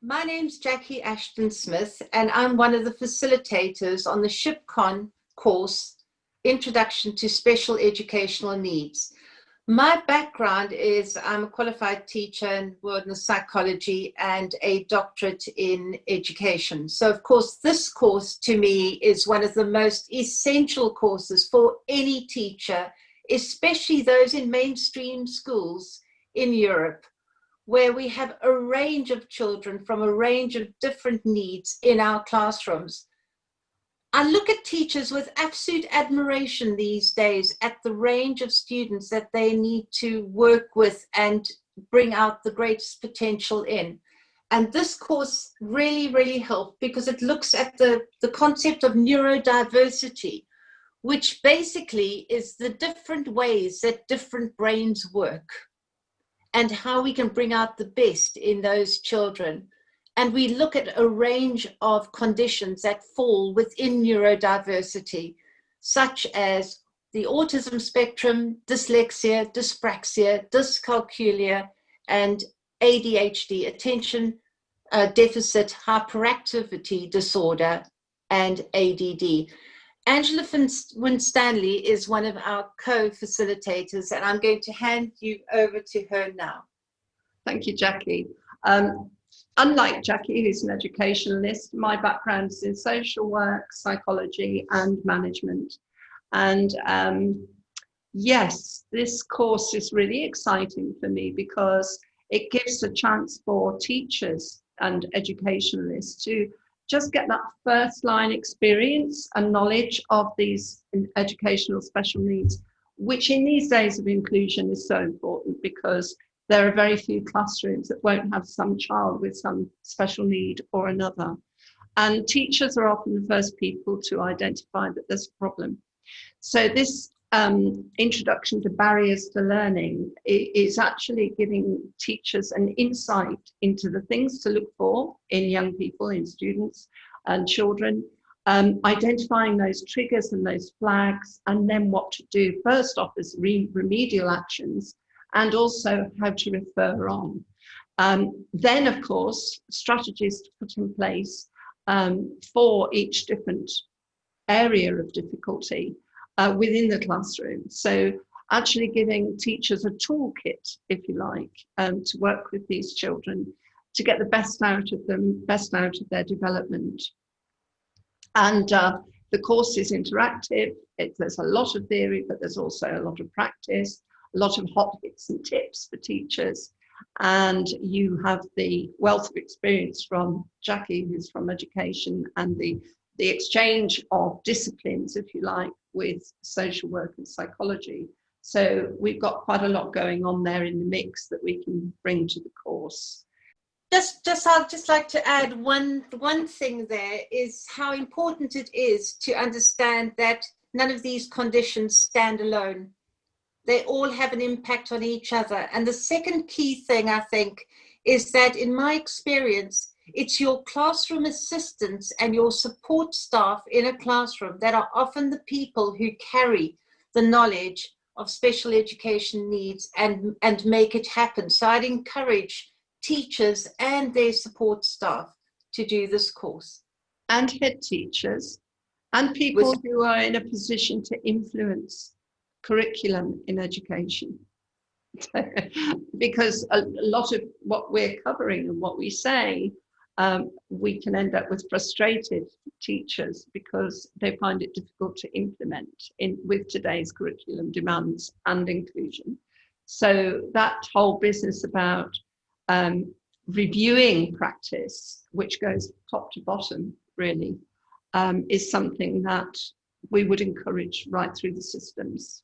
My name's Jacqui Ashton Smith, and I'm one of the facilitators on the ShipCon course, Introduction to Special Educational Needs. My background is I'm a qualified teacher in wilderness psychology and a doctorate in education. So, of course, this course to me is one of the most essential courses for any teacher, especially those in mainstream schools in Europe, where we have a range of children from a range of different needs in our classrooms. I look at teachers with absolute admiration these days at the range of students that they need to work with and bring out the greatest potential in. And this course really helped because it looks at the concept of neurodiversity, which basically is the different ways that different brains work and how we can bring out the best in those children. And we look at a range of conditions that fall within neurodiversity, such as the autism spectrum, dyslexia, dyspraxia, dyscalculia, and ADHD, attention deficit hyperactivity disorder, and ADD. Angela Winstanley is one of our co-facilitators, and I'm going to hand you over to her now. Thank you, Jacqui. Unlike Jacqui, who's an educationalist, my background is in social work, psychology, and management. And yes, this course is really exciting for me because it gives a chance for teachers and educationalists to just get that first line experience and knowledge of these educational special needs, which in these days of inclusion is so important because there are very few classrooms that won't have some child with some special need or another. And teachers are often the first people to identify that there's a problem. So this introduction to barriers to learning is actually giving teachers an insight into the things to look for in young people, in students and children, identifying those triggers and those flags, and then what to do first off as remedial actions, and also how to refer on. Then, of course, strategies to put in place for each different area of difficulty within the classroom. So actually giving teachers a toolkit, if you like, to work with these children to get the best out of them, best out of their development. And the course is interactive. There's a lot of theory, but there's also a lot of practice, a lot of hot hits and tips for teachers. And you have the wealth of experience from Jacqui, who's from education, and the exchange of disciplines, if you like, with social work and psychology. So we've got quite a lot going on there in the mix that we can bring to the course. I'd just like to add one thing there is how important it is to understand that none of these conditions stand alone. They all have an impact on each other. And the second key thing, I think, is that in my experience, it's your classroom assistants and your support staff in a classroom that are often the people who carry the knowledge of special education needs and make it happen. So I'd encourage teachers and their support staff to do this course. And head teachers and people who are in a position to influence curriculum in education. Because a lot of what we're covering and what we say, we can end up with frustrated teachers because they find it difficult to implement with today's curriculum demands and inclusion. So that whole business about reviewing practice, which goes top to bottom, really, is something that we would encourage right through the systems.